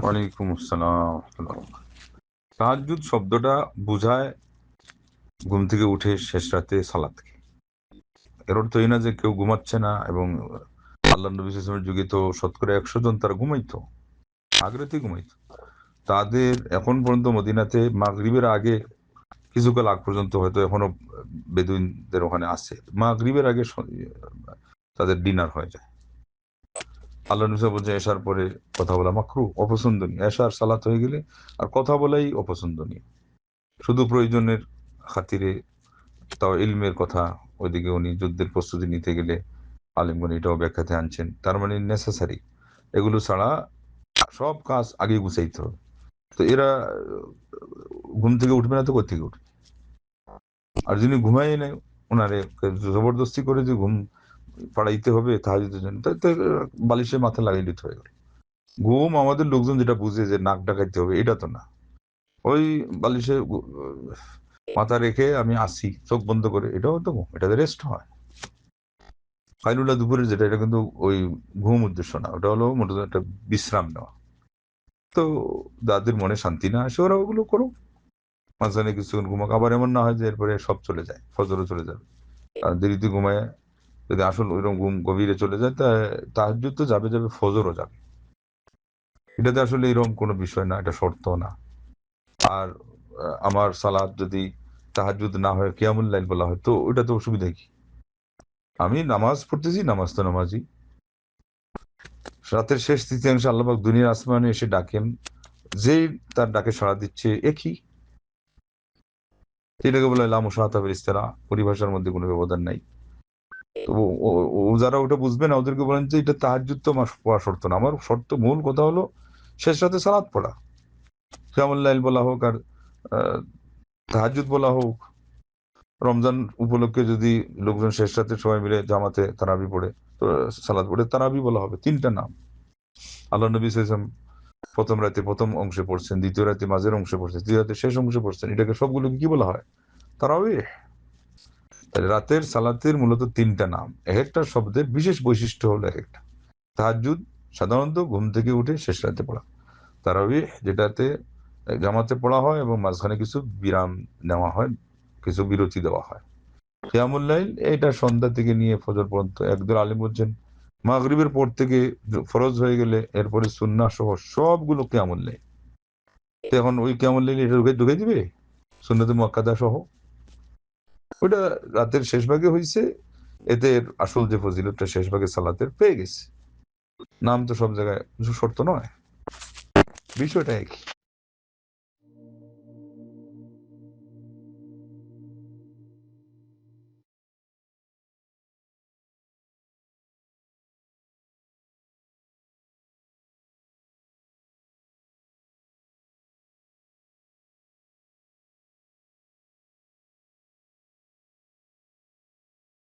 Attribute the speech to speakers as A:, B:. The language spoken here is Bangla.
A: ওয়ালাইকুম আসসালাম। তাহাজ্জুদ শব্দটা বোঝায় ঘুম থেকে উঠে শেষ রাতে সালাতকে। এর অর্থ এই না যে কেউ ঘুমাচ্ছে না, এবং আল্লাহ নবী সাল্লাল্লাহু আলাইহি ওয়াসাল্লামের যুগে তো শতকরা 100 জন তারা ঘুমাইতো, আগে রাতেই ঘুমাইতো। তাদের এখন পর্যন্ত মদিনাতে মাগরিবের আগে কিছুকাল আগ পর্যন্ত হয়তো এখনো বেদুইনদের ওখানে আছে, মাগরিবের আগে তাদের ডিনার হয়ে যায়। আল্লাহ নবী বলছে এশার পরে কথা বলা মাকরু, অপছন্দনীয়। এশার সালাত হয়ে গেলে আর কথা বলাই অপছন্দনীয়, শুধু প্রয়োজনের খাতিরে। তাও ইলমের কথা, ওইদিকে উনি যুদ্ধের প্রস্তুতি নিতে গেলে আলিমগণ এটাও ব্যাখ্যাতে আনছেন, তার মানে নেসেসারি। এগুলো ছাড়া সব কাজ আগে গুছাইতে হবে। তো এরা ঘুম থেকে উঠবে না তো কোথা থেকে উঠবে? আর যিনি ঘুমাই নেই, ওনারে জবরদস্তি করে যে ঘুম পাড়াইতে হবে তাহাজ্জুদের জন্য, তাই বালিশে মাথা লাগাই দিতে হয়ে গেল। ঘুম আমাদের লোকজন যেটা বুঝে যে নাক ডাকাইতে হবে, এটা তো না। ওই বালিশে মাথা রেখে আমি আসি চোখ বন্ধ করে, এটাও তো ঘুম, এটাতে রেস্ট হয়। কাইলুলা দুপুরের যেটা, এটা কিন্তু ওই ঘুম উদ্দেশ্য না, ওটা হলো মোটামুটি একটা বিশ্রাম নেওয়া। তো যাদের মনে শান্তি না আসে ওরা ওগুলো করো, মাঝখানে কিছুক্ষণ ঘুমাক। আবার এমন না হয় যে এরপরে সব চলে যায়, ফজরও চলে যাবে। আর দেরিতে ঘুমায় যদি আসল ওইরকম ঘুম গভীরে চলে যায়, তা তাহাজ্জুদ তো যাবে যাবে, ফজরও যাবে। এটাতে আসলে এরকম কোনো বিষয় না, এটা শর্ত না। আর আমার সালাদ যদি তাহাজ্জুদ না হয় কিয়ামুল লাইল বলা হয়, তো ওটা তো অসুবিধা কি? আমি নামাজ পড়তেছি, নামাজ তো নামাজি। রাতের শেষ তৃতীয়াংশে আল্লাহ পাক দুনিয়ার আসমানে এসে ডাকেন, যেই তার ডাকে সাড়া দিচ্ছে একই। এটাকে বলা হয় লা মুশাহাতা ফিল ইস্তিরা, পরিভাষার মধ্যে কোনো ব্যবধান নাই। তো ও যারা ওটা বুঝবে না, ওদেরকে বলেন যে এটা তাহাজ্জুদ তো আমার পড়া শর্ত না। আমার শর্ত, মূল কথা হলো শেষ রাতে সালাত পড়া। কিয়ামুল লাইল বলা হোক আর তাহাজ্জুদ বলা হোক, রমজান উপলক্ষে যদি লোকজন শেষ রাতে সবাই মিলে জামাতে তারাবি পড়ে, তো সালাত পড়ে তারাবি বলা হবে। তিনটা নাম। আল্লাহ নবী সাল্লাল্লাহু আলাইহি ওয়াসাল্লাম প্রথম রাতে প্রথম অংশে পড়ছেন, দ্বিতীয় রাতে মাঝের অংশে পড়ছেন, তৃতীয় রাতে শেষ অংশে পড়ছেন। এটাকে সবগুলোকে কি বলা হয়? তারাবিহ। তাহলে রাতের সালাতের মূলত তিনটা নাম, এক একটা শব্দের বিশেষ বৈশিষ্ট্য হলো এক একটা। তাহাজ্জুদ সাধারণত ঘুম থেকে উঠে শেষ রাতে পড়া। তারাবিহ যেটাতে জামাতে পড়া হয় এবং মাঝখানে কিছু বিরাম নেওয়া হয়, কিছু বিরতি দেওয়া হয়। কিয়ামুল লাইল এটা সন্ধ্যা থেকে নিয়ে ফজর পর্যন্ত। একদল আলিম বলছেন মাগরিবের পর থেকে ফরজ হয়ে গেলে এরপরে সুন্নাহ সহ সবগুলো কিয়ামুল লাইল। তো এখন ওই কিয়ামুল লাইল এটা ঢুকে দিবে সুন্নাতে মুআক্কাদা সহ, ওইটা রাতের শেষ ভাগে হয়েছে। এতে আসল যে ফজিলতটা শেষ ভাগে সালাতের পেয়ে গেছে। নাম তো সব জায়গায় শর্ত নয়, বিষয়টা একই।